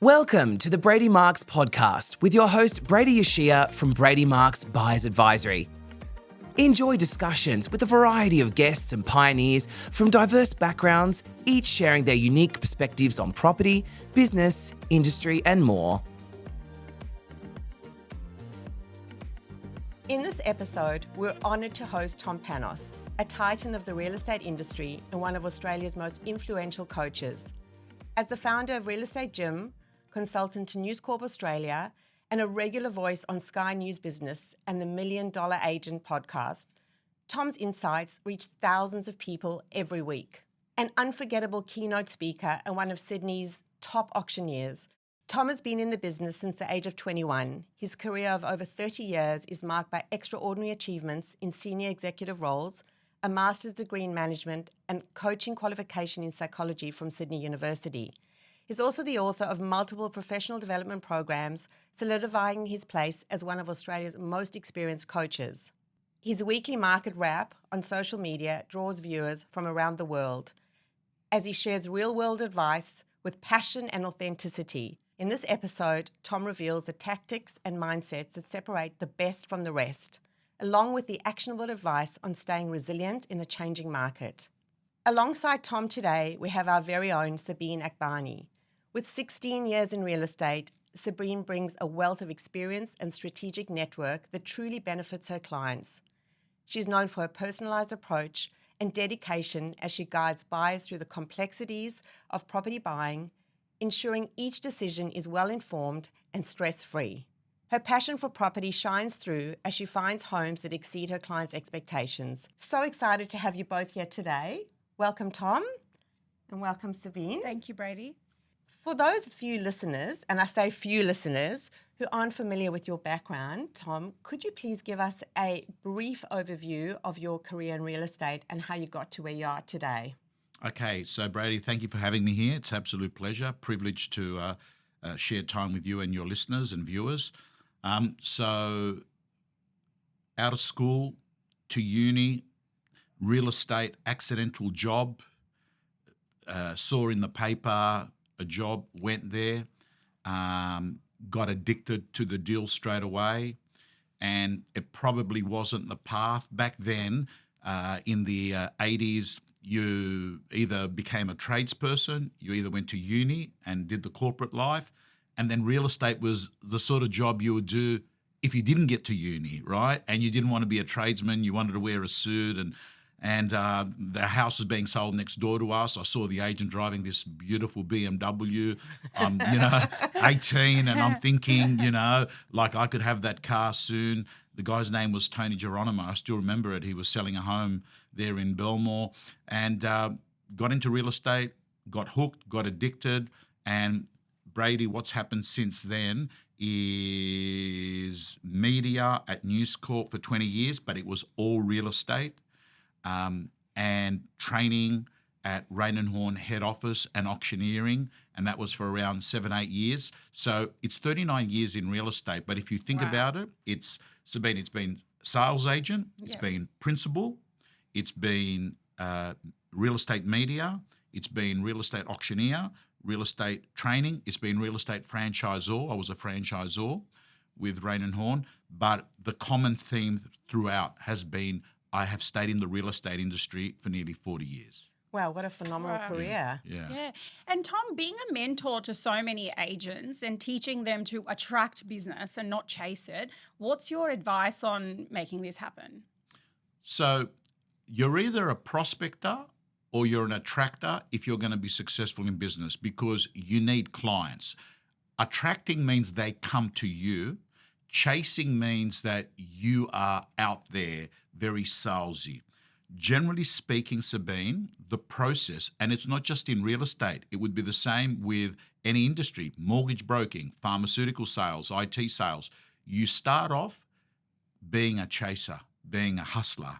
Welcome to the Brady Marcs podcast with your host Brady Yashia from Brady Marcs Buyers Advisory. Enjoy discussions with a variety of guests and pioneers from diverse backgrounds, each sharing their unique perspectives on property, business, industry, and more. In this episode, we're honoured to host Tom Panos, a titan of the real estate industry and one of Australia's most influential coaches. As the founder of Real Estate Gym, consultant to News Corp Australia, and a regular voice on Sky News Business and the $1 Million Agent podcast, Tom's insights reach thousands of people every week. An unforgettable keynote speaker and one of Sydney's top auctioneers, Tom has been in the business since the age of 21. His career of over 30 years is marked by extraordinary achievements in senior executive roles, a master's degree in management, and coaching qualification in psychology from Sydney University. He's also the author of multiple professional development programs, solidifying his place as one of Australia's most experienced coaches. His weekly market wrap on social media draws viewers from around the world as he shares real-world advice with passion and authenticity. In this episode, Tom reveals the tactics and mindsets that separate the best from the rest, along with the actionable advice on staying resilient in a changing market. Alongside Tom today, we have our very own Sabeen Akbani. With 16 years in real estate, Sabeen brings a wealth of experience and strategic network that truly benefits her clients. She's known for her personalised approach and dedication as she guides buyers through the complexities of property buying, ensuring each decision is well-informed and stress-free. Her passion for property shines through as she finds homes that exceed her clients' expectations. So excited to have you both here today. Welcome, Tom, and welcome, Sabeen. Thank you, Brady. For those few listeners, and I say few listeners, who aren't familiar with your background, Tom, could you please give us a brief overview of your career in real estate and how you got to where you are today? Okay, so Brady, thank you for having me here. It's an absolute pleasure, privilege to share time with you and your listeners and viewers. So out of school to uni, real estate, accidental job, saw in the paper a job, went there, got addicted to the deal straight away, and it probably wasn't the path. Back then, in the 80s, you either became a tradesperson, you either went to uni and did the corporate life, and then real estate was the sort of job you would do if you didn't get to uni, right? And you didn't want to be a tradesman, you wanted to wear a suit, and the house was being sold next door to us. I saw the agent driving this beautiful BMW. I'm, 18, and I'm thinking, like I could have that car soon. The guy's name was Tony Geronimo. I still remember it. He was selling a home there in Belmore, and got into real estate, got hooked, got addicted. And Brady, what's happened since then is media at News Corp for 20 years, but it was all real estate. And training at Rain and Horn head office and auctioneering, and that was for around 7-8 years. So it's 39 years in real estate. But if you think about it, it's been sales agent, it's been principal, it's been real estate media, it's been real estate auctioneer, real estate training, it's been real estate franchisor. I was a franchisor with Rain and Horn, but the common theme throughout has been I have stayed in the real estate industry for nearly 40 years. Wow, what a phenomenal career. Yeah. And Tom, being a mentor to so many agents and teaching them to attract business and not chase it, what's your advice on making this happen? So you're either a prospector or you're an attractor if you're going to be successful in business, because you need clients. Attracting means they come to you. Chasing means that you are out there very salesy. Generally speaking, Sabeen, the process, and it's not just in real estate, it would be the same with any industry, mortgage broking, pharmaceutical sales, IT sales. You start off being a chaser, being a hustler,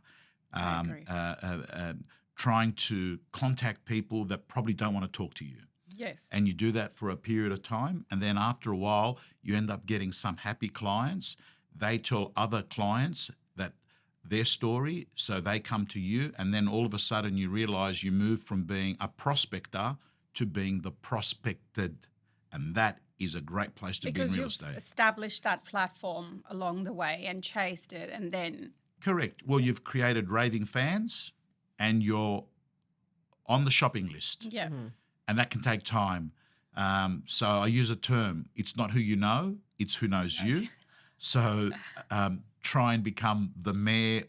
trying to contact people that probably don't want to talk to you. Yes. And you do that for a period of time, and then after a while, you end up getting some happy clients. They tell other clients that their story, so they come to you, and then all of a sudden you realize you move from being a prospector to being the prospected, and that is a great place to be in Because real you've estate. established that platform along the way and chased it, and then Correct. Well, you've created raving fans and you're on the shopping list. yeah, And that can take time. So I use a term, it's not who you know, it's who knows you. So try and become the mayor,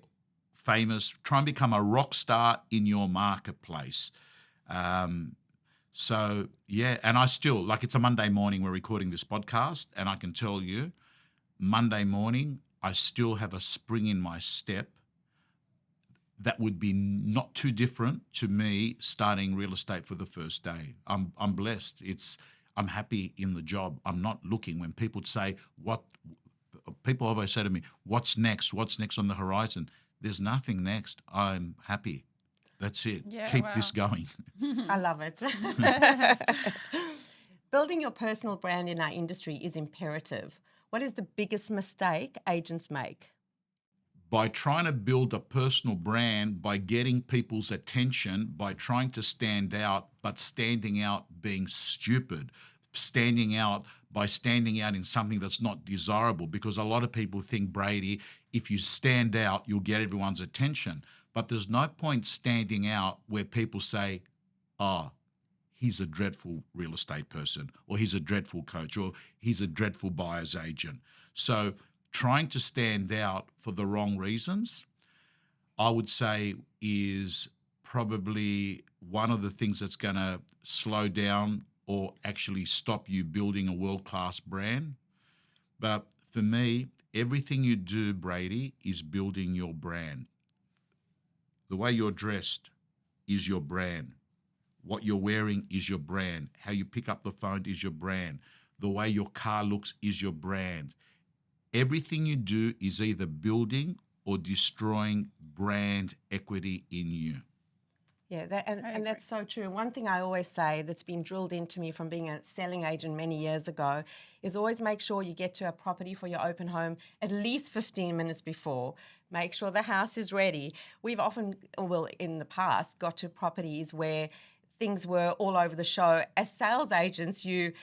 famous, try and become a rock star in your marketplace. So, yeah, and I still, like it's a Monday morning, we're recording this podcast, and I can tell you, Monday morning, I still have a spring in my step that would be not too different to me starting real estate for the first day. I'm blessed. I'm happy in the job. I'm not looking. When people say people always say to me, what's next? What's next on the horizon? There's nothing next. I'm happy. That's it. Yeah, Keep wow. this going. I love it. Building your personal brand in our industry is imperative. What is the biggest mistake agents make? By trying to build a personal brand, by getting people's attention, by trying to stand out, but standing out being stupid, standing out in something that's not desirable, because a lot of people think, Brady, if you stand out, you'll get everyone's attention. But there's no point standing out where people say, oh, he's a dreadful real estate person, or he's a dreadful coach, or he's a dreadful buyer's agent. So trying to stand out for the wrong reasons, I would say, is probably one of the things that's going to slow down or actually stop you building a world-class brand. But for me, everything you do, Brady, is building your brand. The way you're dressed is your brand. What you're wearing is your brand. How you pick up the phone is your brand. The way your car looks is your brand. Everything you do is either building or destroying brand equity in you. Yeah, and that's so true. One thing I always say that's been drilled into me from being a selling agent many years ago is always make sure you get to a property for your open home at least 15 minutes before. Make sure the house is ready. We've often, well, in the past, got to properties where things were all over the show. As sales agents, you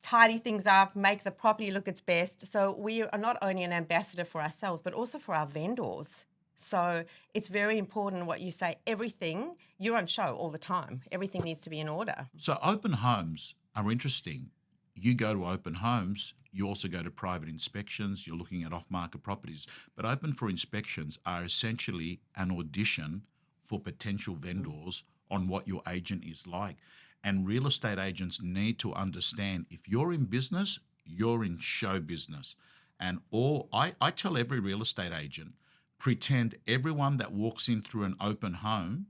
tidy things up, make the property look its best. So we are not only an ambassador for ourselves, but also for our vendors. So it's very important what you say. Everything, you're on show all the time. Everything needs to be in order. So open homes are interesting. You go to open homes, you also go to private inspections, you're looking at off-market properties. But open for inspections are essentially an audition for potential vendors on what your agent is like. And real estate agents need to understand, if you're in business, you're in show business. And I tell every real estate agent, pretend everyone that walks in through an open home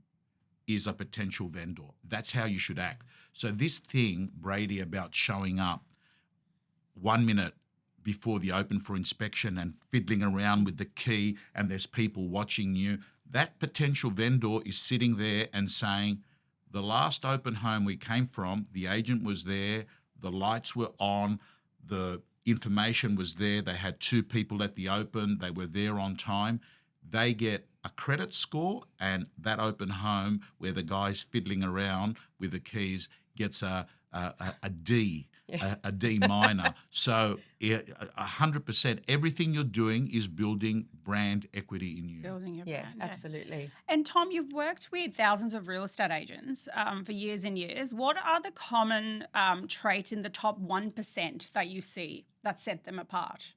is a potential vendor. That's how you should act. So this thing, Brady, about showing up 1 minute before the open for inspection and fiddling around with the key and there's people watching you, that potential vendor is sitting there and saying, the last open home we came from, the agent was there, the lights were on, the information was there, they had 2 people at the open, they were there on time. They get a credit score, and that open home where the guy's fiddling around with the keys gets a D, a D minor. So 100%, everything you're doing is building brand equity in you. building your Yeah, brand. absolutely. And Tom, you've worked with thousands of real estate agents for years and years. What are the common traits in the top 1% that you see that set them apart?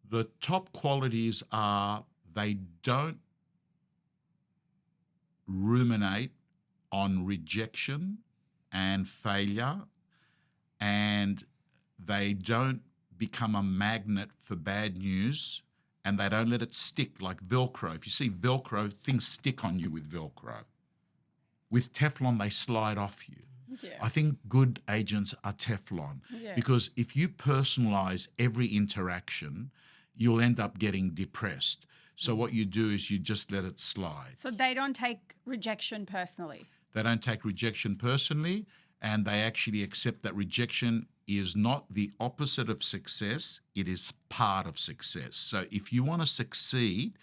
The top qualities are they don't ruminate on rejection and failure, and they don't become a magnet for bad news, and they don't let it stick like Velcro. If you see Velcro, things stick on you with Velcro. With Teflon, they slide off you. Yeah. I think good agents are Teflon because if you personalize every interaction, you'll end up getting depressed. So what you do is you just let it slide. So they don't take rejection personally. They don't take rejection personally, and they actually accept that rejection is not the opposite of success, it is part of success. So if you want to succeed,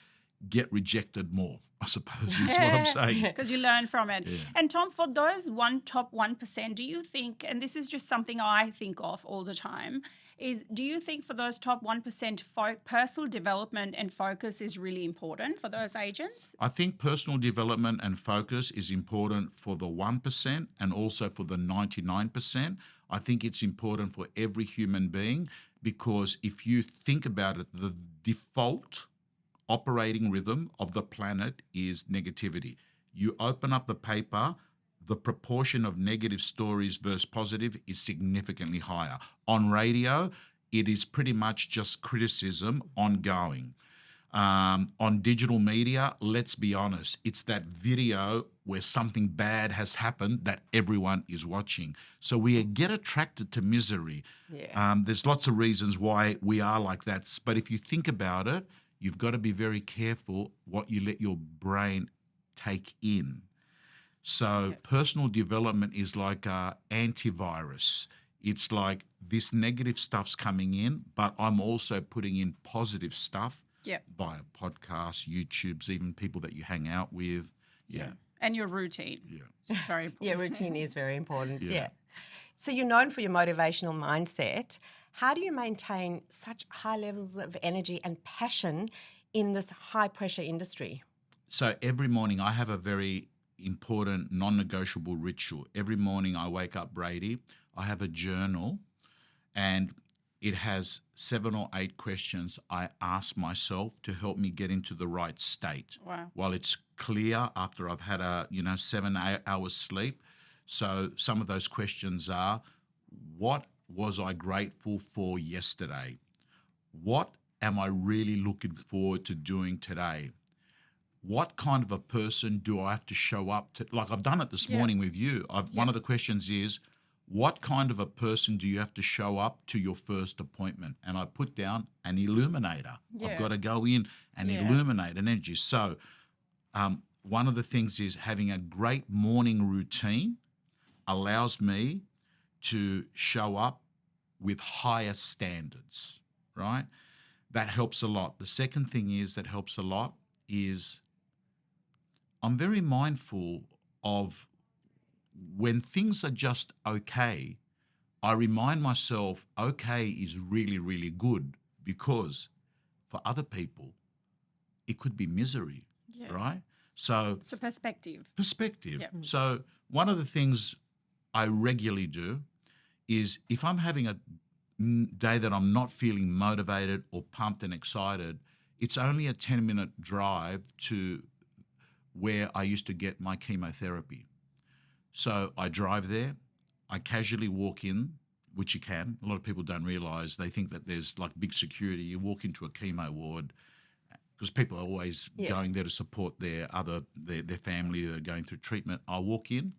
get rejected more, I suppose is what I'm saying. Because you learn from it. Yeah. And Tom, for those top 1%, do you think, and this is just something I think of all the time, do you think for those top 1%, personal development and focus is really important for those agents? I think personal development and focus is important for the 1% and also for the 99%. I think it's important for every human being because if you think about it, the default operating rhythm of the planet is negativity. You open up the paper, the proportion of negative stories versus positive is significantly higher. On radio, it is pretty much just criticism ongoing. On digital media, let's be honest, it's that video where something bad has happened that everyone is watching. So we get attracted to misery. Yeah. There's lots of reasons why we are like that. But if you think about it, you've got to be very careful what you let your brain take in. So personal development is like an antivirus. It's like this negative stuff's coming in, but I'm also putting in positive stuff via podcasts, YouTubes, even people that you hang out with. Yeah. And your routine. Yeah. It's very important. Yeah, routine is very important. Yeah. Yeah. So you're known for your motivational mindset. How do you maintain such high levels of energy and passion in this high-pressure industry? So every morning I have a very important non-negotiable ritual. Every morning I wake up, Brady, I have a journal and it has 7 or 8 questions I ask myself to help me get into the right state. Wow. While it's clear after I've had 7 hours sleep. So some of those questions are, what was I grateful for yesterday? What am I really looking forward to doing today? What kind of a person do I have to show up to? Like I've done it this morning with you. One of the questions is, what kind of a person do you have to show up to your first appointment? And I put down an illuminator. I've got to go in and illuminate an energy. So one of the things is having a great morning routine allows me to show up with higher standards, right? That helps a lot. The second thing is that helps a lot is I'm very mindful of when things are just okay, I remind myself, okay is really, really good because for other people, it could be misery, right? So it's a perspective. Perspective. So one of the things I regularly do is if I'm having a day that I'm not feeling motivated or pumped and excited, it's only a 10-minute drive to where I used to get my chemotherapy. So I drive there, I casually walk in, which you can. A lot of people don't realise. They think that there's like big security. You walk into a chemo ward because people are always going there to support their family that are going through treatment. I walk in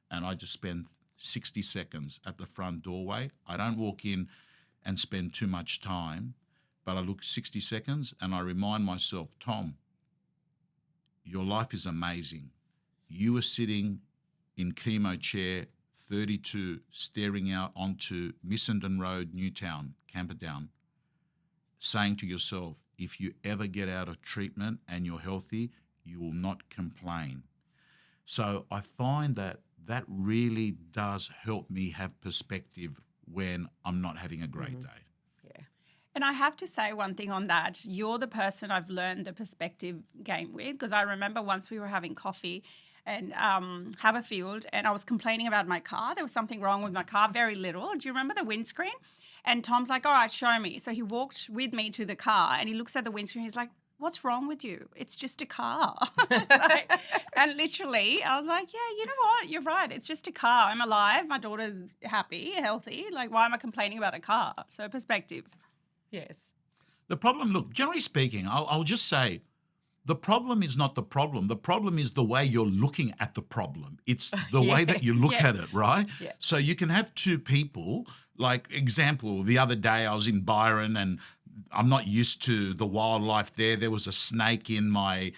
and I just spend 60 seconds at the front doorway. I don't walk in and spend too much time, but I look 60 seconds and I remind myself, Tom, your life is amazing. You were sitting in chemo chair 32 staring out onto Missenden Road, Newtown, Camperdown, saying to yourself, if you ever get out of treatment and you're healthy, you will not complain. So I find that really does help me have perspective when I'm not having a great day. Yeah. And I have to say one thing on that. You're the person I've learned the perspective game with, because I remember once we were having coffee and Haberfield, and I was complaining about my car. There was something wrong with my car, very little. Do you remember the windscreen? And Tom's like, all right, show me. So he walked with me to the car and he looks at the windscreen. He's like, what's wrong with you? It's just a car. And literally, I was like, yeah, you know what? You're right. It's just a car. I'm alive. My daughter's happy, healthy. Like, why am I complaining about a car? So perspective. Yes. The problem, look, generally speaking, I'll just say, the problem is not the problem. The problem is the way you're looking at the problem. It's the way that you look at it, right? Yeah. So you can have two people, like example, the other day I was in Byron and I'm not used to the wildlife there. There was a snake in my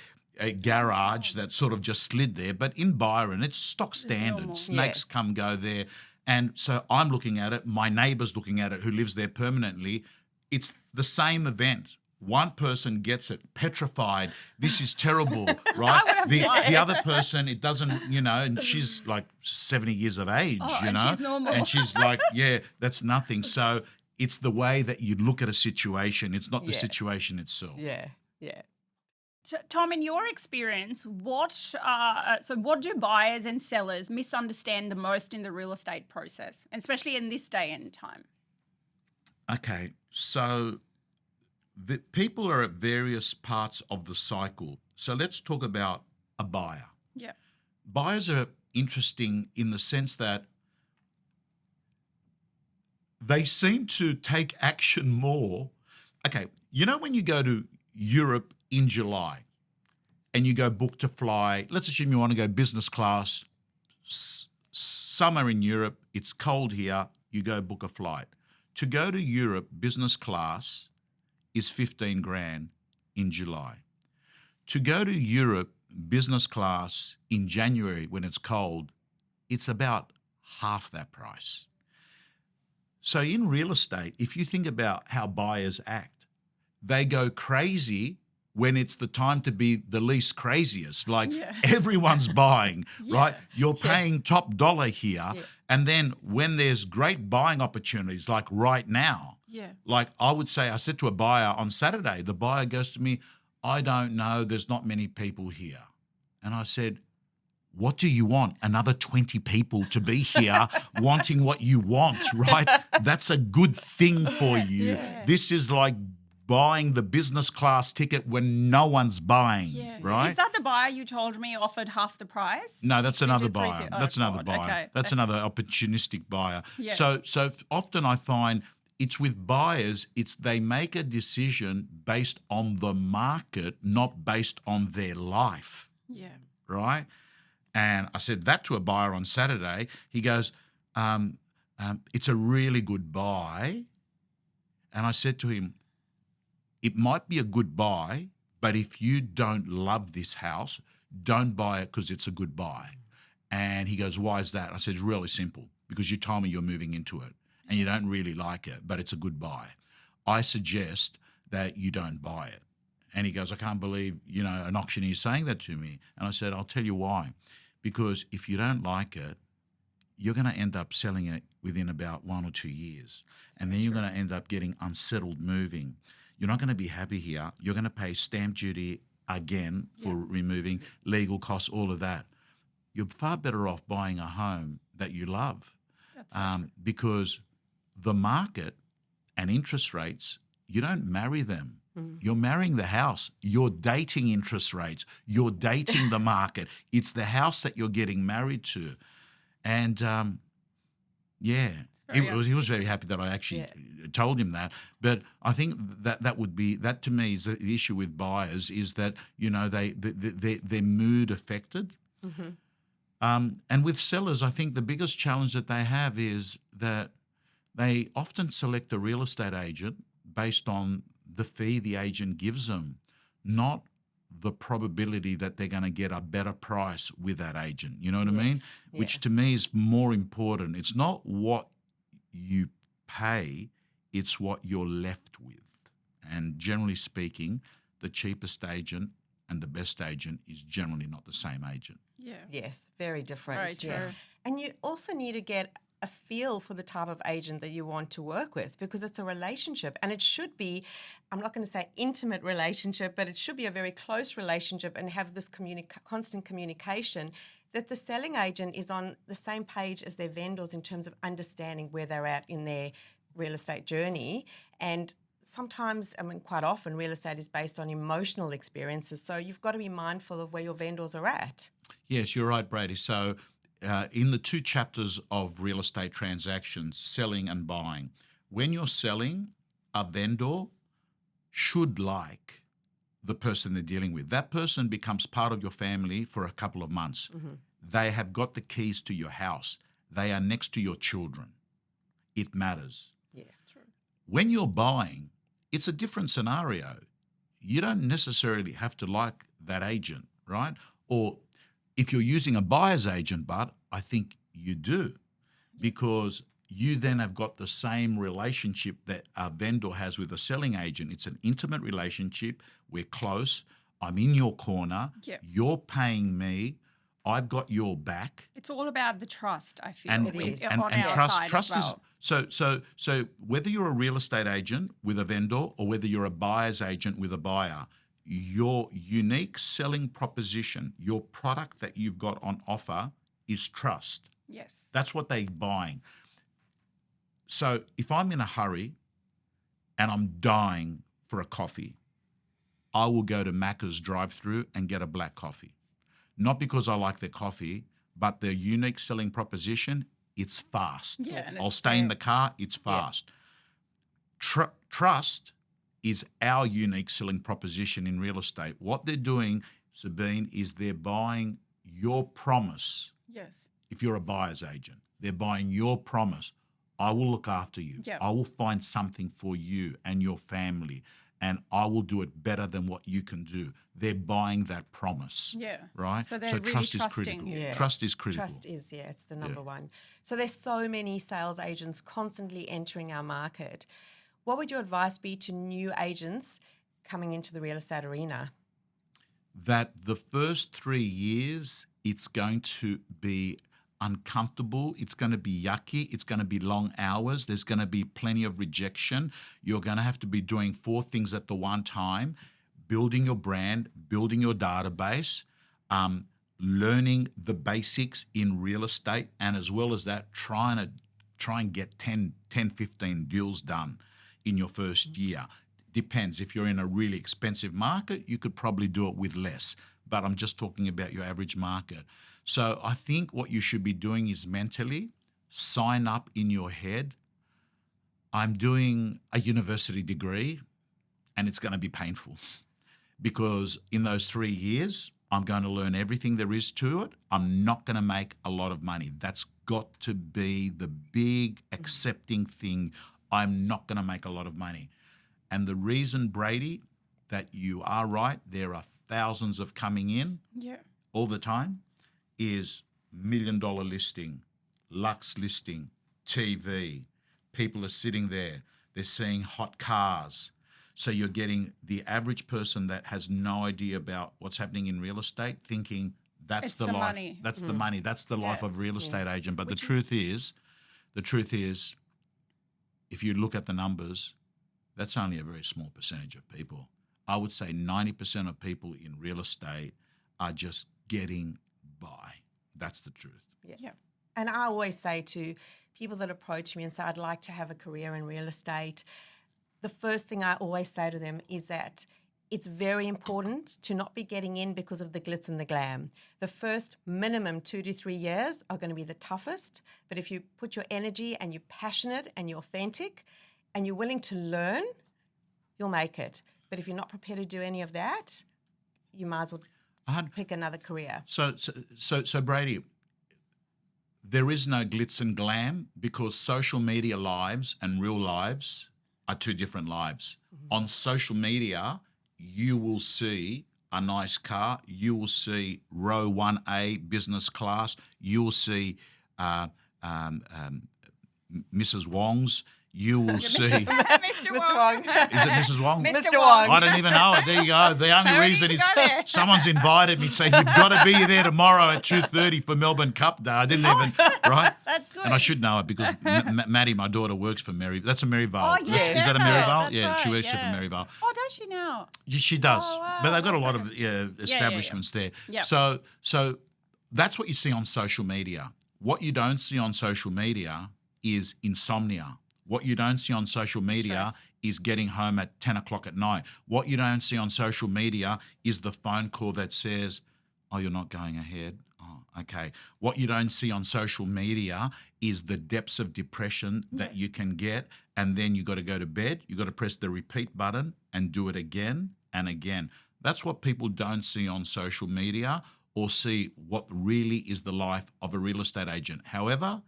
garage that sort of just slid there. But in Byron, it's stock standard. Snakes come, go there. And so I'm looking at it. My neighbour's looking at it who lives there permanently. It's the same event. one person gets it petrified. This is terrible, right? have died. The other person, it doesn't, and she's like 70 years of age, and she's normal. and she's like, yeah, that's nothing. So it's the way that you look at a situation. It's not the situation itself. Yeah. So, Tom, in your experience, what do buyers and sellers misunderstand the most in the real estate process, especially in this day and time? Okay, so the people are at various parts of the cycle. So let's talk about a buyer. Yeah. Buyers are interesting in the sense that they seem to take action more. Okay, when you go to Europe in July and you go book to fly, let's assume you want to go business class, summer in Europe, it's cold here, you go book a flight. To go to Europe business class is 15 grand in July. To go to Europe business class in January when it's cold, it's about half that price. So in real estate, if you think about how buyers act, they go crazy when it's the time to be the least craziest. Like everyone's buying, right? You're paying top dollar here. Yeah. And then when there's great buying opportunities, like right now, like I said to a buyer on Saturday, the buyer goes to me, I don't know, there's not many people here. And I said, what do you want? Another 20 people to be here wanting what you want, right? That's a good thing for you. Yeah. This is like buying the business class ticket when no one's buying, right? Is that the buyer you told me offered half the price? No, that's another 63? buyer. Oh, That's another God. buyer. Okay. That's another opportunistic buyer. Yeah. So often I find it's with buyers, they make a decision based on the market, not based on their life, right? And I said that to a buyer on Saturday. He goes, it's a really good buy. And I said to him, it might be a good buy, but if you don't love this house, don't buy it because it's a good buy. And he goes, why is that? I said, it's really simple, because you told me you're moving into it and you don't really like it, but it's a good buy. I suggest that you don't buy it. And he goes, I can't believe, an auctioneer saying that to me. And I said, I'll tell you why. Because if you don't like it, you're going to end up selling it within about 1 or 2 years. And then you're going to end up getting unsettled moving. You're not going to be happy here. You're going to pay stamp duty again for removing, legal costs, all of that. You're far better off buying a home that you love. Because the market and interest rates, you don't marry them. You're marrying the house. You're dating interest rates. You're dating the market. It's the house that you're getting married to. And he was very happy that I actually told him that. But I think that to me is the issue with buyers, is that their mood affected. And with sellers, I think the biggest challenge that they have is that they often select a real estate agent based on the fee the agent gives them, not the probability that they're going to get a better price with that agent. You know what I mean? Yeah. Which to me is more important. It's not what you pay, it's what you're left with. And generally speaking, the cheapest agent and the best agent is generally not the same agent. Yeah. Yes, very different. Very true. And you also need to get a feel for the type of agent that you want to work with, because it's a relationship, and it should be, I'm not going to say intimate relationship, but it should be a very close relationship, and have this constant communication, that the selling agent is on the same page as their vendors in terms of understanding where they're at in their real estate journey. And sometimes, quite often, real estate is based on emotional experiences. So you've got to be mindful of where your vendors are at. Yes, you're right, Brady. So in the 2 chapters of real estate transactions, selling and buying, when you're selling, a vendor should like the person they're dealing with. That person becomes part of your family for a couple of months. They have got the keys to your house. They are next to your children. It matters. Yeah, true. When you're buying, it's a different scenario. You don't necessarily have to like that agent, right? Or if you're using a buyer's agent, but I think you do, because you then have got the same relationship that a vendor has with a selling agent. It's an intimate relationship. We're close. I'm in your corner. Yep. You're paying me. I've got your back. It's all about the trust, I feel, And, It is. on our side trust as well. is so whether you're a real estate agent with a vendor or whether you're a buyer's agent with a buyer, your unique selling proposition, your product that you've got on offer is trust. Yes. That's what they're buying. So if I'm in a hurry and I'm dying for a coffee, I will go to Macca's drive-through and get a black coffee. Not because I like their coffee, but their unique selling proposition, it's fast. Yeah, and I'll it's stay in the car, it's fast. Trust is our unique selling proposition in real estate. What they're doing, Sabeen, is they're buying your promise. Yes. If you're a buyer's agent, they're buying your promise. I will look after you. Yep. I will find something for you and your family, and I will do it better than what you can do. They're buying that promise. Yeah. Right? So they're really trust is trusting critical. you. Yeah. Trust is critical. Trust is, it's the number one. So there's so many sales agents constantly entering our market. What would your advice be to new agents coming into the real estate arena? That the first 3 years, it's going to be uncomfortable. It's going to be yucky. It's going to be long hours. There's going to be plenty of rejection. You're going to have to be doing 4 things at the one time: building your brand, building your database, learning the basics in real estate, and as well as that, try and get 10, 15 deals done in your first year. Depends. If you're in a really expensive market, you could probably do it with less. But I'm just talking about your average market. So I think what you should be doing is mentally sign up in your head. I'm doing a university degree and it's going to be painful because in those 3 years, I'm going to learn everything there is to it. I'm not going to make a lot of money. That's got to be the big accepting thing. I'm not going to make a lot of money. And the reason, Brady, that you are right, there are thousands of coming in all the time, is $1 million listing, Lux listing, TV. People are sitting there. They're seeing hot cars. So you're getting the average person that has no idea about what's happening in real estate thinking that's the life. Money. That's the money. That's the life of a real estate agent. But the truth is, if you look at the numbers, that's only a very small percentage of people. I would say 90% of people in real estate are just getting by. That's the truth. Yeah. And I always say to people that approach me and say, I'd like to have a career in real estate, the first thing I always say to them is that it's very important to not be getting in because of the glitz and the glam. The first minimum 2 to 3 years are going to be the toughest, but if you put your energy and you're passionate and you're authentic and you're willing to learn, you'll make it. But if you're not prepared to do any of that, you might as well pick another career. So Brady, there is no glitz and glam because social media lives and real lives are 2 different lives. Mm-hmm. On social media, you will see a nice car. You will see row 1A business class. You will see Mrs. Wong's. You will see. Mr. Wong. Is it Mrs. Wong? Mr. Mr. Wong. Wong. I don't even know it. There you go. The only No, reason you is should go there. someone's invited me, saying you've got to be there tomorrow at 2:30 for Melbourne Cup Day. I didn't even, right? That's good. And I should know it because Maddie, my daughter, works for Mary. That's a Maryvale. Oh, yeah. Is that a Maryvale? That's She right, works for Maryvale. Oh, does she now? Yeah, she does. Oh, wow. But they've got a That's lot of establishments there. Yep. So that's what you see on social media. What you don't see on social media is insomnia. What you don't see on social media Stress. is getting home at 10 o'clock at night. What you don't see on social media is the phone call that says, oh, you're not going ahead. Oh, okay. What you don't see on social media is the depths of depression that you can get, and then you got to go to bed. You got to press the repeat button and do it again and again. That's what people don't see on social media or see what really is the life of a real estate agent. However,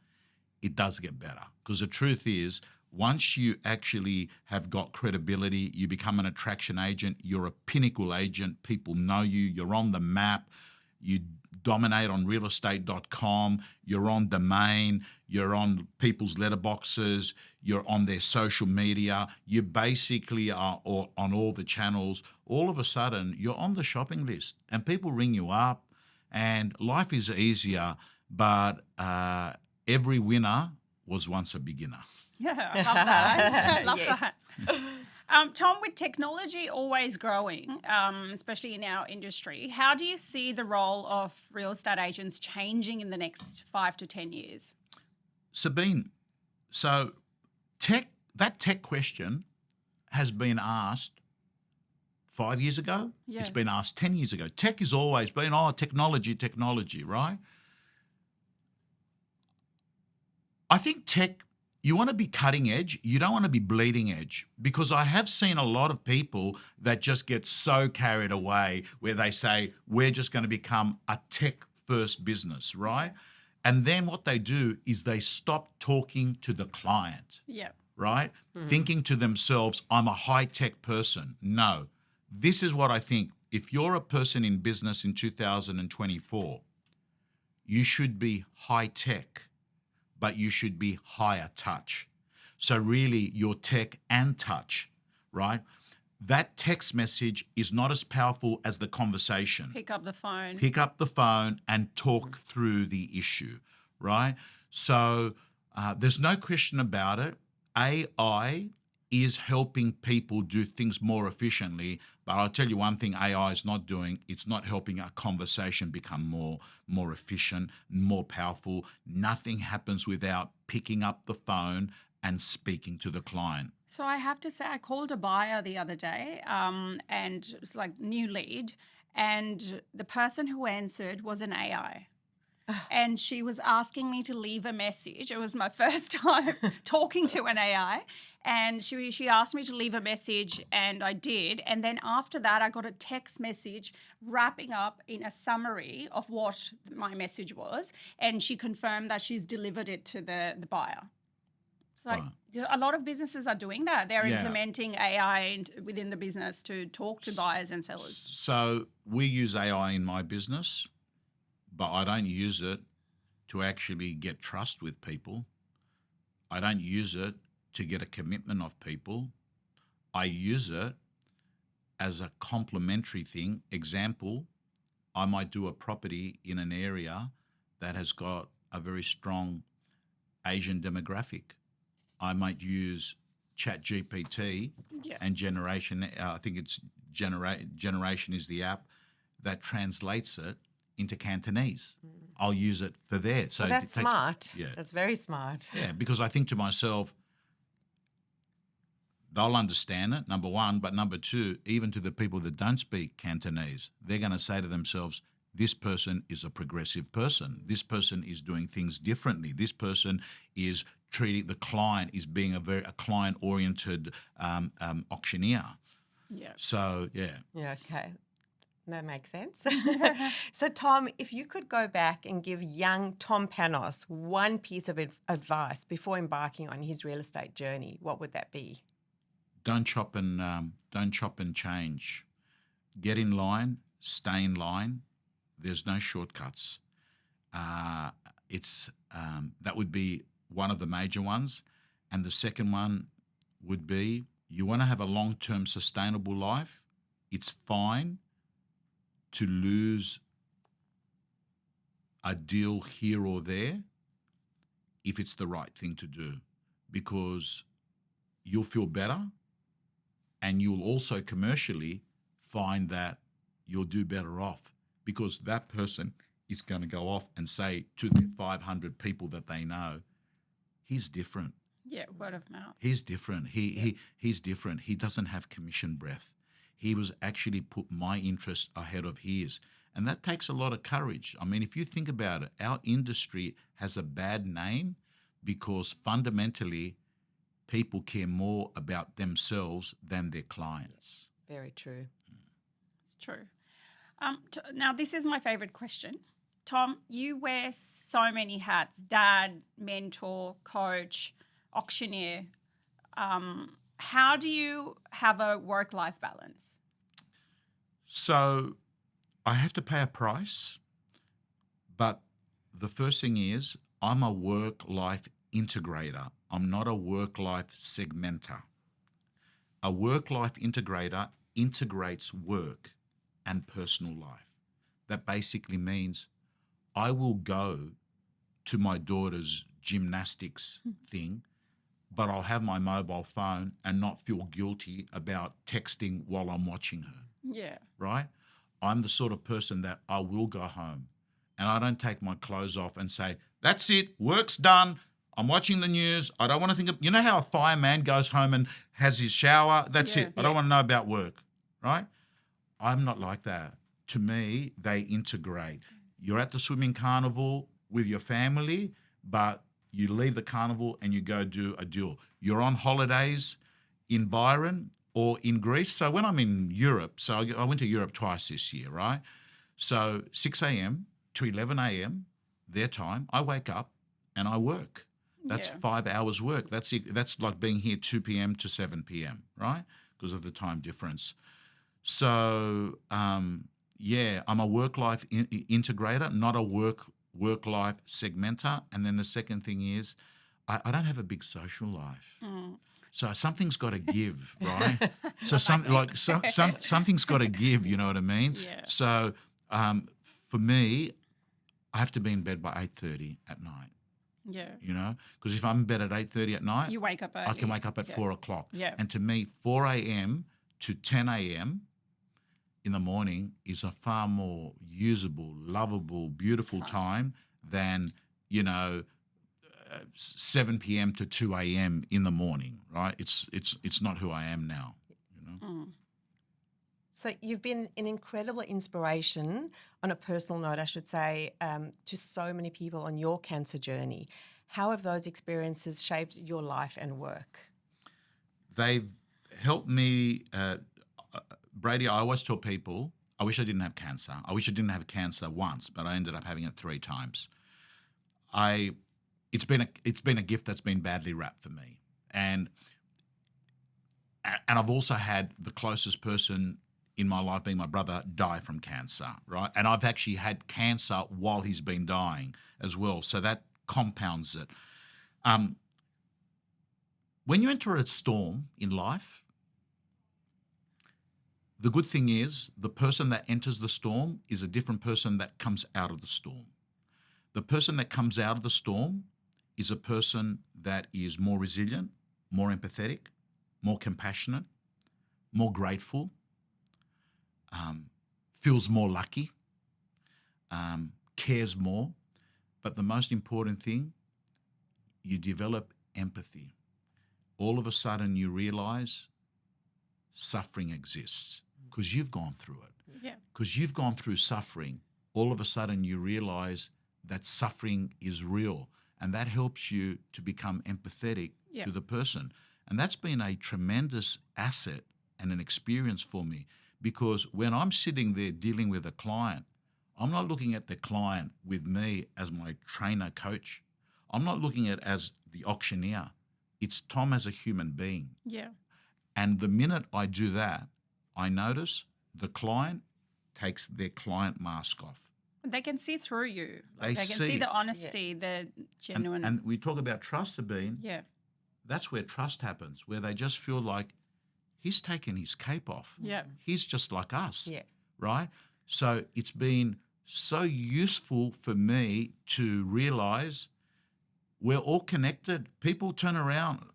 it does get better because the truth is, once you actually have got credibility, you become an attraction agent, you're a pinnacle agent, people know you, you're on the map, you dominate on realestate.com, you're on Domain, you're on people's letterboxes, you're on their social media, you basically are on all the channels. All of a sudden, you're on the shopping list and people ring you up and life is easier, but every winner was once a beginner. Yeah, I love that. I love Yes. that. Tom, with technology always growing, especially in our industry, how do you see the role of real estate agents changing in the next 5 to 10 years? Sabeen, so that tech question has been asked 5 years ago. Yeah. It's been asked 10 years ago. Tech has always been, technology, right? I think tech, you want to be cutting edge. You don't want to be bleeding edge, because I have seen a lot of people that just get so carried away where they say, we're just going to become a tech first business, right? And then what they do is they stop talking to the client, Yeah. right? Thinking to themselves, I'm a high tech person. No, this is what I think. If you're a person in business in 2024, you should be high tech, but you should be higher touch. So really, you're tech and touch, right? That text message is not as powerful as the conversation. Pick up the phone. Pick up the phone and talk through the issue, right? So there's no question about it. AI is helping people do things more efficiently, but I'll tell you one thing AI is not doing. It's not helping a conversation become more efficient, more powerful. Nothing happens without picking up the phone and speaking to the client. So I have to say, I called a buyer the other day, and it was like new lead, and the person who answered was an AI. And she was asking me to leave a message. It was my first time talking to an AI. And she asked me to leave a message, and I did. And then after that, I got a text message wrapping up in a summary of what my message was. And she confirmed that she's delivered it to the buyer. So a lot of businesses are doing that. They're implementing AI within the business to talk to buyers and sellers. So we use AI in my business, but I don't use it to actually get trust with people. I don't use it to get a commitment of people. I use it as a complementary thing. Example, I might do a property in an area that has got a very strong Asian demographic. I might use ChatGPT and Generation. I think it's Generation is the app that translates it into Cantonese. I'll use it for there. So that's smart. Yeah, That's very smart. yeah, because I think to myself, they'll understand it, number one, but number two, even to the people that don't speak Cantonese, they're going to say to themselves, this person is a progressive person. This person is doing things differently. This person is treating the client is being a client-oriented auctioneer. Yeah. So, yeah. Yeah, okay. That makes sense. So, Tom, if you could go back and give young Tom Panos one piece of advice before embarking on his real estate journey, what would that be? Don't chop and change. Get in line, stay in line. There's no shortcuts. That would be one of the major ones. And the second one would be, you want to have a long-term sustainable life, it's fine to lose a deal here or there if it's the right thing to do, because you'll feel better and you'll also commercially find that you'll do better off, because that person is going to go off and say to the 500 people that they know, he's different. Yeah, word of mouth. He's different. He's different. He doesn't have commission breath. He was actually put my interest ahead of his. And that takes a lot of courage. I mean, if you think about it, our industry has a bad name because fundamentally people care more about themselves than their clients. Very true. It's true. Now, this is my favourite question. Tom, you wear so many hats: dad, mentor, coach, auctioneer. How do you have a work-life balance? So I have to pay a price. But the first thing is I'm a work-life integrator. I'm not a work-life segmenter. A work-life integrator integrates work and personal life. That basically means I will go to my daughter's gymnastics thing, but I'll have my mobile phone and not feel guilty about texting while I'm watching her, Yeah. right? I'm the sort of person that I will go home and I don't take my clothes off and say, that's it, work's done, I'm watching the news, I don't want to think of, you know how a fireman goes home and has his shower, that's it, I don't want to know about work, right? I'm not like that. To me, they integrate. You're at the swimming carnival with your family, but you leave the carnival and you go do a deal. You're on holidays in Byron or in Greece. So when I'm in Europe, so I went to Europe twice this year, right? So 6 a.m. to 11 a.m. their time, I wake up and I work. That's 5 hours work. That's it. That's like being here 2 p.m. to 7 p.m., right? Because of the time difference. So, I'm a work-life integrator, not a work-life segmenter. And then the second thing is I don't have a big social life. So something's got to give, right? So something's got to give, you know what I mean? Yeah. So for me, I have to be in bed by 8:30 at night. Yeah. You know, because if I'm in bed at 8:30 at night, You wake up early. I can wake up at 4 o'clock. Yeah. And to me, 4 a.m. to 10 a.m. in the morning is a far more usable, lovable, beautiful time than, 7 p.m. to 2 a.m. in the morning, right? It's not who I am now, you know. So you've been an incredible inspiration, on a personal note, I should say, to so many people on your cancer journey. How have those experiences shaped your life and work? They've helped me, Brady. I always tell people, I wish I didn't have cancer. I wish I didn't have cancer once, but I ended up having it 3 times. It's been a gift that's been badly wrapped for me, and I've also had the closest person in my life, being my brother, die from cancer, right? And I've actually had cancer while he's been dying as well, so that compounds it. When you enter a storm in life, the good thing is the person that enters the storm is a different person that comes out of the storm. The person that comes out of the storm is a person that is more resilient, more empathetic, more compassionate, more grateful, feels more lucky, cares more. But the most important thing, you develop empathy. All of a sudden you realize suffering exists because you've gone through it. Yeah. Because you've gone through suffering, all of a sudden you realize that suffering is real, and that helps you to become empathetic to the person. And that's been a tremendous asset and an experience for me, because when I'm sitting there dealing with a client, I'm not looking at the client with me as my trainer coach. I'm not looking at it as the auctioneer. It's Tom as a human being. Yeah. And the minute I do that, I notice the client takes their client mask off. They can see through you. They can see see the honesty, the genuine. And we talk about trust, Sabeen. Yeah. That's where trust happens, where they just feel like he's taken his cape off. Yeah. He's just like us. Yeah. Right? So it's been so useful for me to realize we're all connected. People turn around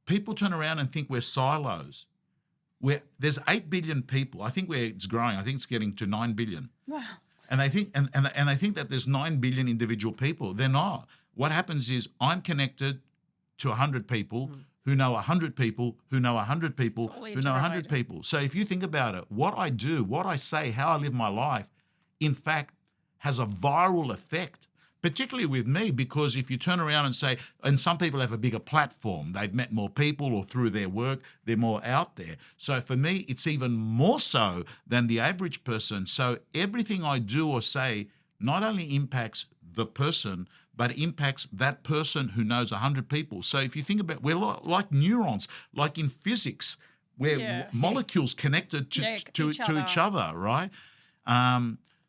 and think we're silos. There's 8 billion people. I think it's growing. I think it's getting to 9 billion. Wow. And they think and they think that there's 9 billion individual people. They're not. What happens is I'm connected to 100 people who know 100 people who know 100 people who know 100 people. So if you think about it, what I do, what I say, how I live my life, in fact, has a viral effect, particularly with me, because if you turn around and say, and some people have a bigger platform, they've met more people, or through their work, they're more out there. So for me, it's even more so than the average person. So everything I do or say not only impacts the person, but impacts that person who knows 100 people. So if you think about, we're like neurons, like in physics, where molecules connected to each other, right?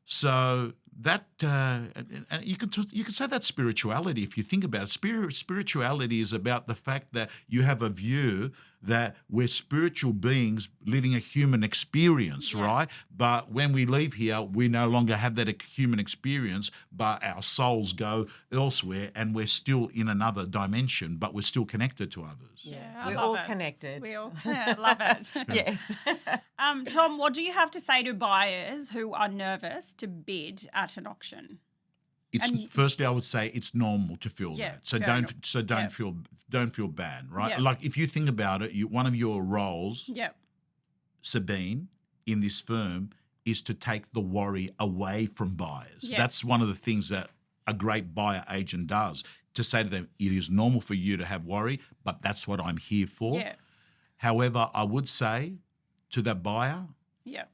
So that and you can say that's spirituality if you think about it. Spirituality is about the fact that you have a view that we're spiritual beings living a human experience, right? But when we leave here, we no longer have that human experience, but our souls go elsewhere and we're still in another dimension, but we're still connected to others. Yeah, We're all connected. We all love it. Yes. Tom, what do you have to say to buyers who are nervous to bid at an auction? Firstly, I would say it's normal to feel that. So don't feel bad, right? Yeah. Like if you think about it, one of your roles, Yep. Sabeen, in this firm is to take the worry away from buyers. Yes. That's one of the things that a great buyer agent does, to say to them, it is normal for you to have worry, but that's what I'm here for. Yeah. However, I would say to that buyer, Yeah.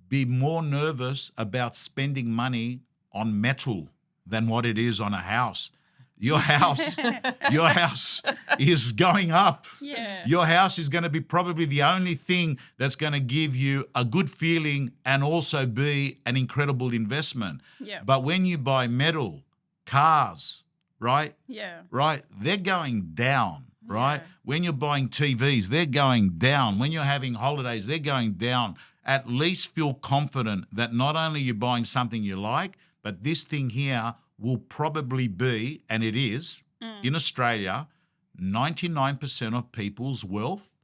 be more nervous about spending money on metal than what it is on a house. Your house is going up. Yeah. Your house is going to be probably the only thing that's going to give you a good feeling and also be an incredible investment. Yeah. But when you buy metal, cars, right? Yeah. Right? They're going down, right? Yeah. When you're buying TVs, they're going down. When you're having holidays, they're going down. At least feel confident that not only you're buying something you like, but this thing here will probably be, and it is, in Australia, 99% of people's wealth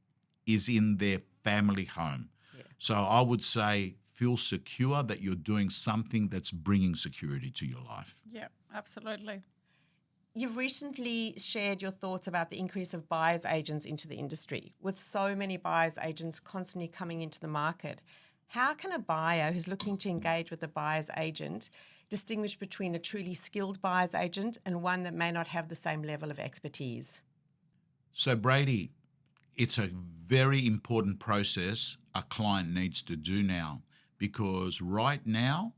is in their family home. Yeah. So I would say feel secure that you're doing something that's bringing security to your life. Yeah, absolutely. You've recently shared your thoughts about the increase of buyer's agents into the industry. With so many buyer's agents constantly coming into the market, how can a buyer who's looking to engage with a buyer's agent distinguish between a truly skilled buyer's agent and one that may not have the same level of expertise? So, Brady, it's a very important process a client needs to do now, because right now,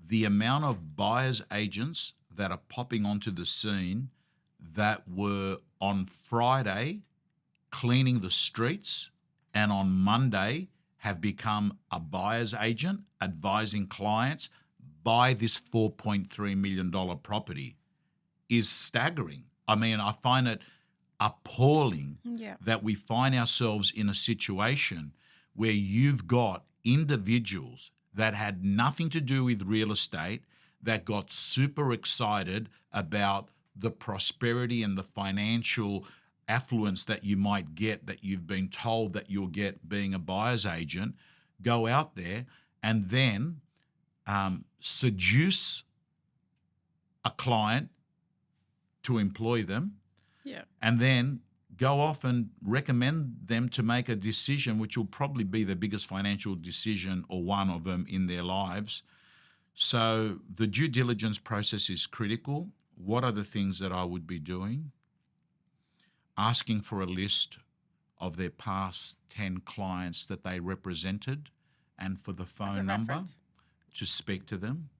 the amount of buyer's agents that are popping onto the scene that were on Friday cleaning the streets and on Monday have become a buyer's agent advising clients buy this $4.3 million property is staggering. I mean, I find it appalling that we find ourselves in a situation where you've got individuals that had nothing to do with real estate that got super excited about the prosperity and the financial affluence that you might get, that you've been told that you'll get being a buyer's agent, go out there and then seduce a client to employ them, and then go off and recommend them to make a decision which will probably be the biggest financial decision or one of them in their lives. So the due diligence process is critical. What are the things that I would be doing? Asking for a list of their past 10 clients that they represented and for the phone number to speak to them.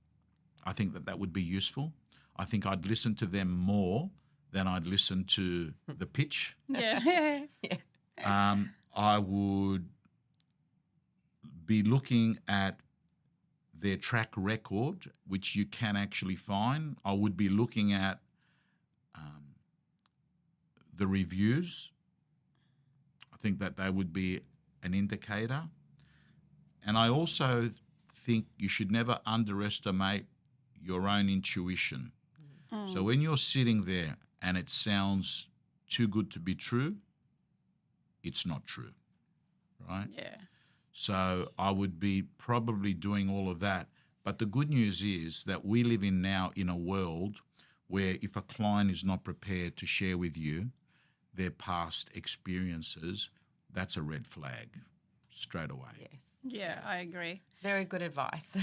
I think that would be useful. I think I'd listen to them more than I'd listen to the pitch. I would be looking at their track record, which you can actually find. I would be looking at the reviews. I think that they would be an indicator. And I also think you should never underestimate your own intuition. So when you're sitting there and it sounds too good to be true, it's not true, right? Yeah. So I would be probably doing all of that. But the good news is that we live in now in a world where if a client is not prepared to share with you their past experiences, that's a red flag straight away. Yes. Yeah, I agree. Very good advice.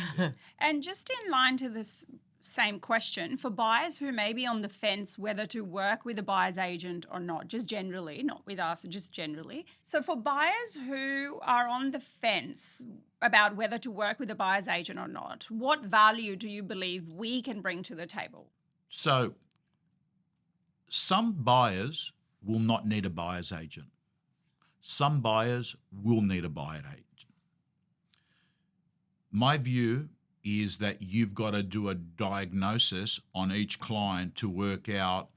And just in line to this same question, for buyers who may be on the fence whether to work with a buyer's agent or not, just generally, not with us, just generally. So for buyers who are on the fence about whether to work with a buyer's agent or not, what value do you believe we can bring to the table? So some buyers will not need a buyer's agent. Some buyers will need a buyer's agent. My view is that you've got to do a diagnosis on each client to work out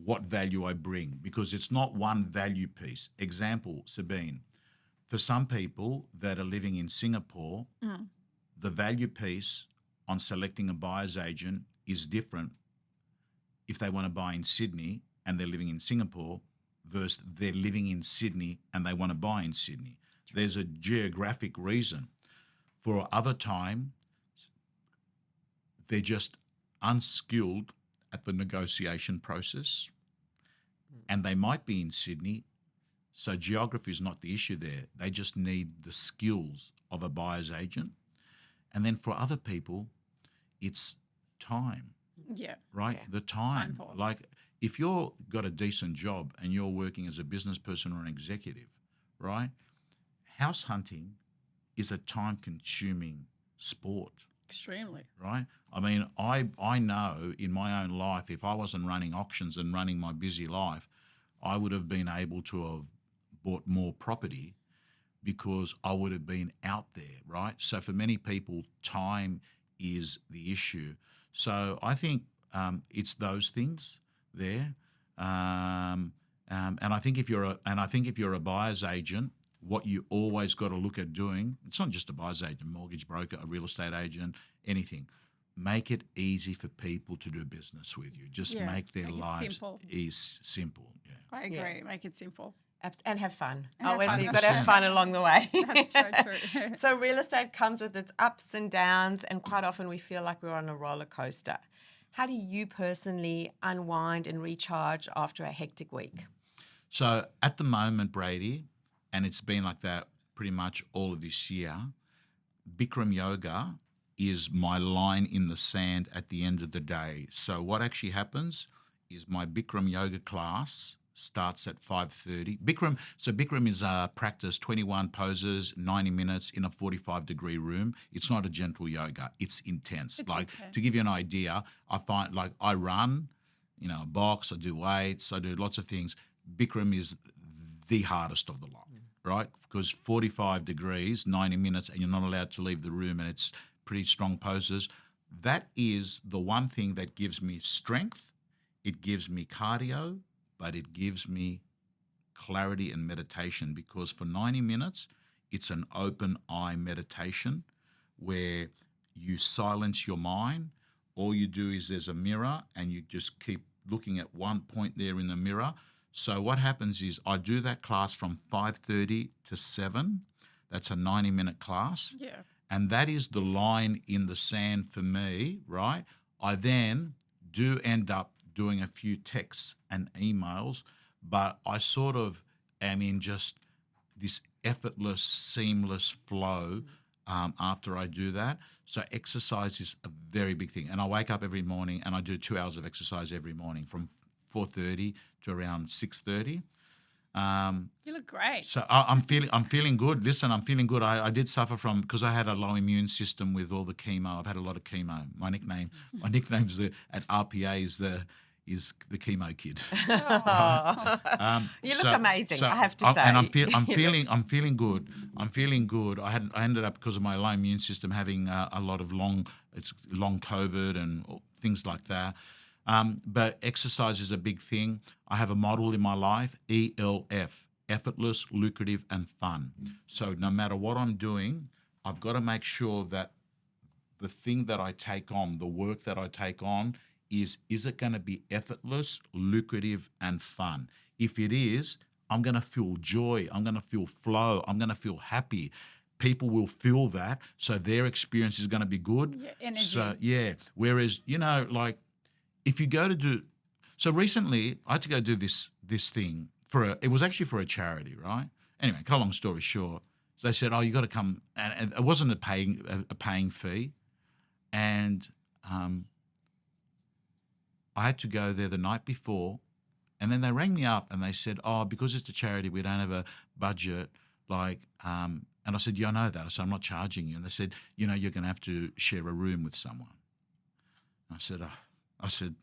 what value I bring, because it's not one value piece. Example, Sabeen, for some people that are living in Singapore, the value piece on selecting a buyer's agent is different if they want to buy in Sydney and they're living in Singapore versus they're living in Sydney and they want to buy in Sydney. There's a geographic reason. For other time, they're just unskilled at the negotiation process, and they might be in Sydney, so geography is not the issue there. They just need the skills of a buyer's agent. And then for other people, it's time. Yeah. Right? Yeah. The time. Time. Like if you've got a decent job and you're working as a business person or an executive, right? House hunting is a time-consuming sport. Extremely. Right? I mean, I know in my own life, if I wasn't running auctions and running my busy life, I would have been able to have bought more property because I would have been out there, right? So for many people, time is the issue. So I think it's those things there, and I think if you're a buyer's agent, what you always got to look at doing, it's not just a buyer's agent, mortgage broker, a real estate agent, anything. Make it easy for people to do business with you. Just make their lives simple. Yeah. I agree. Make it simple. And have fun. And have Always, fun. you've got to have fun along the way. That's so true. So real estate comes with its ups and downs, and quite often we feel like we're on a roller coaster. How do you personally unwind and recharge after a hectic week? So at the moment, Brady, and it's been like that pretty much all of this year, Bikram yoga is my line in the sand at the end of the day. So what actually happens is my Bikram yoga class starts at 5:30. Bikram is practice 21 poses, 90 minutes in a 45-degree room. It's not a gentle yoga. It's intense. Intense. To give you an idea, I find I run, I box, I do weights, I do lots of things. Bikram is the hardest of the lot, right? Because 45 degrees, 90 minutes, and you're not allowed to leave the room, and it's pretty strong poses. That is the one thing that gives me strength. It gives me cardio, but it gives me clarity and meditation, because for 90 minutes, it's an open eye meditation where you silence your mind. All you do is there's a mirror and you just keep looking at one point there in the mirror. So what happens is I do that class from 5:30 to 7. That's a 90-minute class. Yeah. And that is the line in the sand for me, right? I then do end up doing a few texts and emails, but I sort of am in just this effortless, seamless flow after I do that. So exercise is a very big thing. And I wake up every morning and I do 2 hours of exercise every morning from 4:30 to around 6:30. You look great. So I'm feeling good. Listen, I'm feeling good. I did suffer from, because I had a low immune system with all the chemo. I've had a lot of chemo. My nickname's at RPA is the chemo kid. You look amazing, I have to say. And I'm feeling good. I'm feeling good. I ended up, because of my low immune system, having a lot of long COVID and things like that. But exercise is a big thing. I have a model in my life, ELF, effortless, lucrative, and fun. So no matter what I'm doing, I've got to make sure that the thing that I take on, the work that I take on, is it going to be effortless, lucrative, and fun? If it is, I'm going to feel joy. I'm going to feel flow. I'm going to feel happy. People will feel that, so their experience is going to be good. Yeah, energy. So, yeah. Whereas, if you go to do, so recently I had to go do this thing it was actually for a charity, right? Anyway, cut a long story short, so they said, "Oh, you got to come," and it wasn't a paying fee, and I had to go there the night before, and then they rang me up and they said, "Oh, because it's a charity, we don't have a budget." And I said, "Yeah, I know that." I said, "I'm not charging you," and they said, "You're going to have to share a room with someone." I said,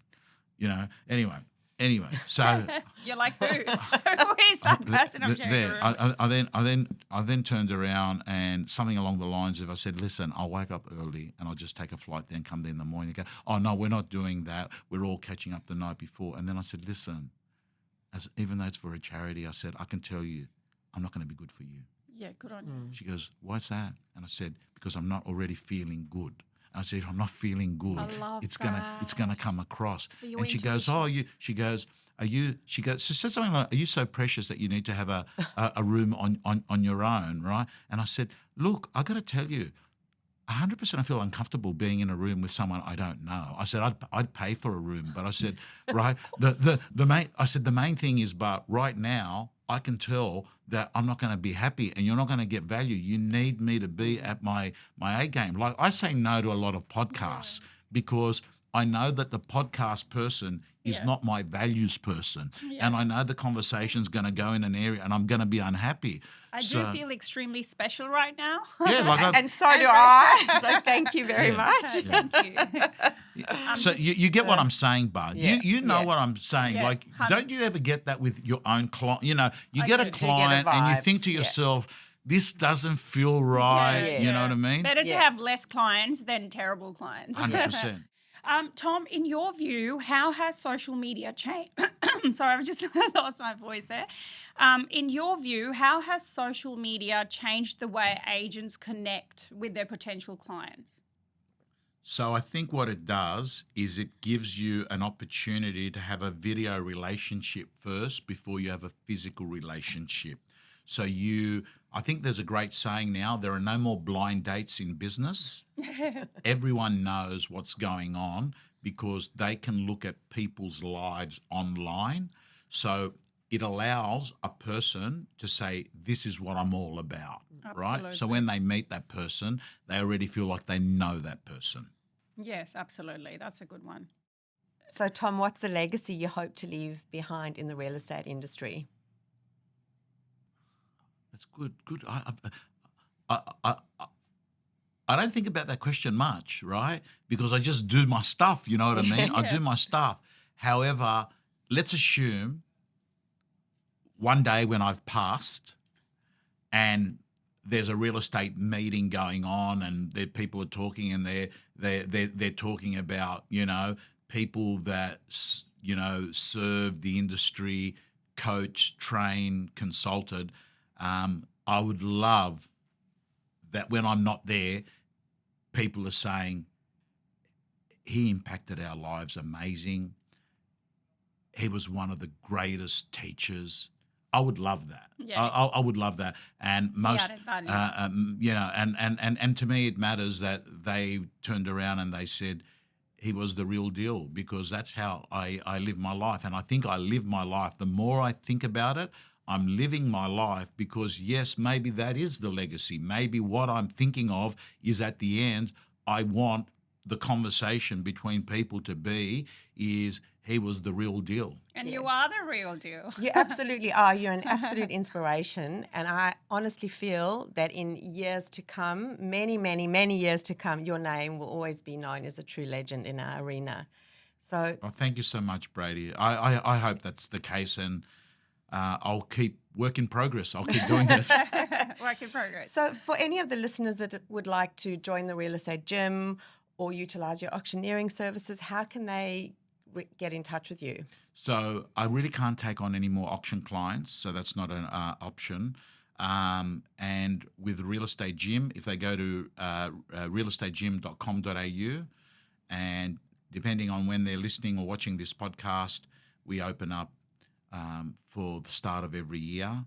anyway. Anyway, so You're like, who? Who is that person I'm sharing a room with? I then turned around and something along the lines of, I said, listen, I'll wake up early and I'll just take a flight then come there in the morning and go, oh no, we're not doing that. We're all catching up the night before. And then I said, listen, even though it's for a charity, I said, I can tell you, I'm not going to be good for you. Yeah, good on you. She goes, why's that? And I said, because I'm not already feeling good. I said, if I'm not feeling good, I love it's that. gonna come across. So your and she goes, she said something like, are you so precious that you need to have a room on your own, right? And I said, look, I got to tell you, 100% I feel uncomfortable being in a room with someone I don't know. I said, I'd pay for a room, but I said, right, the main thing is, but right now I can tell that I'm not going to be happy and you're not going to get value. You need me to be at my A game. Like I say no to a lot of podcasts because I know that the podcast person is not my values person. And I know the conversation's going to go in an area and I'm going to be unhappy. I do feel extremely special right now. Yeah, like and so do I. So thank you very much. Thank you. So you get what I'm saying, Bud. Yeah. You know what I'm saying. Yeah, Like, 100%. don't you ever get that with your own client? You know, you get a do. client and you vibe. think to yourself, this doesn't feel right. Yeah. You know what I mean? Better to have less clients than terrible clients. 100%. Tom, in your view, how has social media changed? Sorry, I've just lost my voice there. In your view, how has social media changed the way agents connect with their potential clients? So I think what it does is it gives you an opportunity to have a video relationship first before you have a physical relationship. So I think there's a great saying now, there are no more blind dates in business. Everyone knows what's going on because they can look at people's lives online. So it allows a person to say, this is what I'm all about, right? So when they meet that person, they already feel like they know that person. Yes, absolutely. That's a good one. So, Tom, what's the legacy you hope to leave behind in the real estate industry? That's good. Good. I don't think about that question much, right? Because I just do my stuff, you know what I mean? I do my stuff. However, let's assume one day when I've passed and there's a real estate meeting going on and people are talking and they're talking about, you know, people that, you know, serve the industry, coach, train, consulted. I would love that when I'm not there, people are saying, he impacted our lives amazing. He was one of the greatest teachers. I would love that. Yeah. I would love that. And most, added value. you know, and to me, it matters that they turned around and they said he was the real deal because that's how I live my life. And I think I live my life. The more I think about it, I'm living my life because, yes, maybe that is the legacy. Maybe what I'm thinking of is at the end, I want the conversation between people to be is he was the real deal. And you are the real deal. You absolutely are. You're an absolute inspiration. And I honestly feel that in years to come, many, many, many years to come, your name will always be known as a true legend in our arena. So, Well, thank you so much, Brady. I hope that's the case, and I'll keep work in progress. I'll keep doing this. Work in progress. So for any of the listeners that would like to join the real estate gym or utilize your auctioneering services, how can they get in touch with you? So I really can't take on any more auction clients, so that's not an option. And with Real Estate Gym, if they go to realestategym.com.au, and depending on when they're listening or watching this podcast, we open up for the start of every year.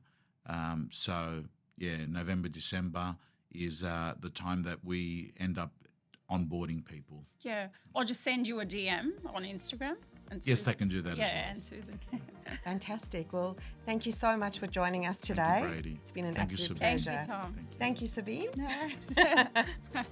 So, November, December is the time that we end up onboarding people. Yeah. Or just send you a DM on Instagram. And Yes, Susan. they can do that as well. Yeah, and Susan. Fantastic. Well, thank you so much for joining us today. Brady. It's been an Thank you, absolute Sabeen. pleasure. Thank you, Tom. Thank you, Sabeen. No.